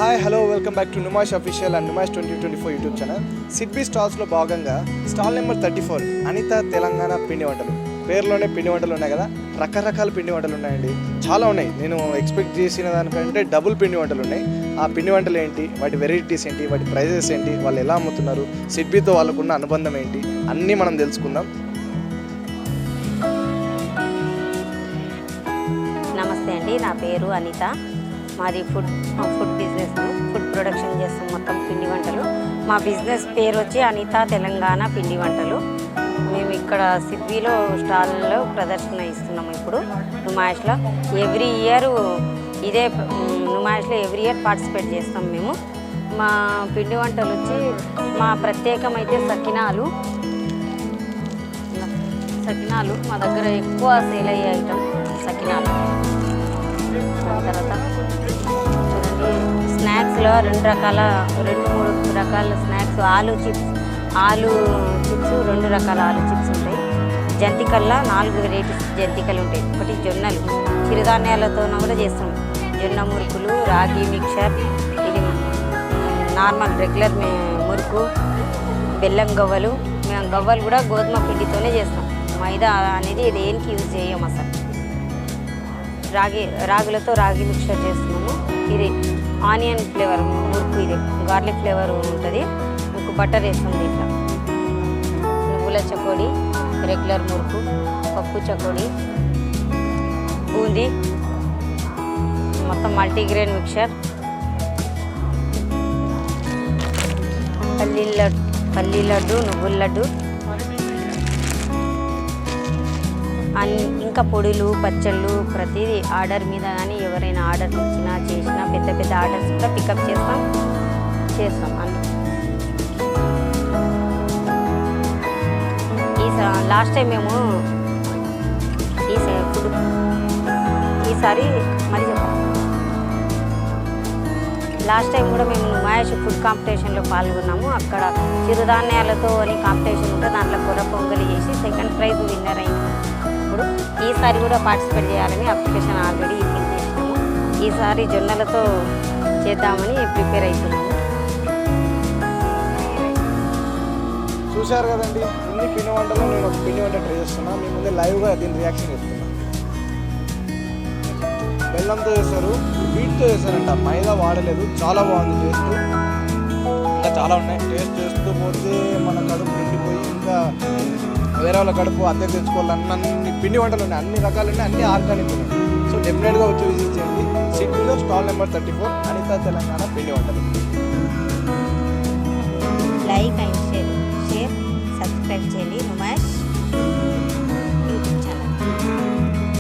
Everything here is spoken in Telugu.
Hi hello welcome back to Numaish official and Numaish 2024 YouTube channel. SIDBI స్టాల్స్లో భాగంగా స్టాల్ నెంబర్ 34 అనిత తెలంగాణ పిండి వంటలు. పేరులోనే పిండి వంటలు ఉన్నాయి కదా, రకరకాల పిండి వంటలు ఉన్నాయండి, చాలా ఉన్నాయి. నేను ఎక్స్పెక్ట్ చేసిన దానికంటే డబుల్ పిండి వంటలు ఉన్నాయి. ఆ పిండి వంటలు ఏంటి, వాటి వెరైటీస్ ఏంటి, వాటి ప్రైజెస్ ఏంటి, వాళ్ళు ఎలా అమ్ముతున్నారు, సిడ్బీతో వాళ్ళకున్న అనుబంధం ఏంటి, అన్నీ మనం తెలుసుకుందాం. నమస్తే అండి, నా పేరు అనిత. మాది ఫుడ్ బిజినెస్, ఫుడ్ ప్రొడక్షన్ చేస్తాం, మొత్తం పిండి వంటలు. మా బిజినెస్ పేరు వచ్చి అనిత తెలంగాణ పిండి వంటలు. మేము ఇక్కడ సిడ్బీలో స్టాల్లో ప్రదర్శన ఇస్తున్నాము. ఇప్పుడు నుమాయిష్లో ఎవ్రీ ఇయర్ ఇదే నుమాయిష్లో ఎవ్రీ ఇయర్ పార్టిసిపేట్ చేస్తాం మేము. మా పిండి వంటలు వచ్చి మా ప్రత్యేకమైతే సకినాలు మా దగ్గర ఎక్కువ సేల్ అయ్యే ఐటమ్ సకినాలు. తర్వాత చూడండి, స్నాక్స్లో రెండు మూడు రకాల స్నాక్స్, ఆలు చిప్స్ 2 రకాల ఆలు చిప్స్ ఉంటాయి. జంతికల్లా 4 వెరైటీస్ జంతికలు ఉంటాయి. ఒకటి జొన్నలు, చిరుధాన్యాలతో కూడా చేస్తాం. జొన్న మురుకులు, రాగి మిక్చర్, ఇది నార్మల్ రెగ్యులర్ మురుకు, బెల్లం గవ్వలు. మేము గవ్వలు కూడా గోధుమ పిండితోనే చేస్తాం, మైదా అనేది దేనికి యూజ్ చేయం అసలు. రాగులతో రాగి మిక్చర్ చేస్తున్నాము. ఇది ఆనియన్ ఫ్లేవర్ మురుకు, ఇది గార్లిక్ ఫ్లేవర్ ఉంటుంది. మీకు బటర్ వేస్తాం దీంట్లో. నువ్వుల చకోడి, రెగ్యులర్ మురుకు, పప్పు చకోడి, బూందీ, మొత్తం మిక్చర్, పల్లీ లడ్డు, నువ్వుల లడ్డు, ఇంకా పొడులు, పచ్చళ్ళు, ప్రతిదీ ఆర్డర్ మీద. కానీ ఎవరైనా ఆర్డర్ ఇచ్చినా చేసినా పెద్ద ఆర్డర్స్ కూడా పికప్ చేస్తాం అన్ని. లాస్ట్ టైం మేము ఈసారి మరి లాస్ట్ టైం కూడా మేము నుమాయిష్ ఫుడ్ కాంపిటీషన్లో పాల్గొన్నాము. అక్కడ చిరుధాన్యాలతో అని కాంపిటీషన్ ఉంటే దాంట్లో కూర పొంగలి చేసి సెకండ్ ప్రైజ్ విన్నర్ అయింది. ఇప్పుడు ఈసారి కూడా పార్టిసిపేట్ చేయాలని అప్లికేషన్ ఆల్రెడీ ఫిల్ చేసినాము. ఈసారి జొన్నలతో చేద్దామని ప్రిపేర్ అవుతున్నాము. చూశారు కదండి, ఇన్ని పిండి వంటలు నేను ఒక పిండి వంట ట్రై చేస్తున్నా. మీ ముందే లైవ్గా దీని రియాక్షన్ చెప్తున్నా. బెల్లంతో చేస్తారు, వీటితో చేస్తారంట, మైదా వాడలేదు. చాలా బాగుంది టేస్ట్. ఇంకా చాలా ఉన్నాయి. టేస్ట్ చేస్తూ పోతే మన కడుపు నిండిపోయి ఇంకా వేరే వాళ్ళ కడుపు అద్దెకు తెచ్చుకోవాలి. అన్ని పిండి వంటలు ఉన్నాయి, అన్ని రకాలు ఉన్నాయి, అన్ని ఆర్గానిక్ ఉన్నాయి. సో డెఫినెట్గా వచ్చి విజిట్ చేయండి. సిడ్బీలో స్టాల్ నెంబర్ 34 అనిత తెలంగాణ పిండి వంటలు.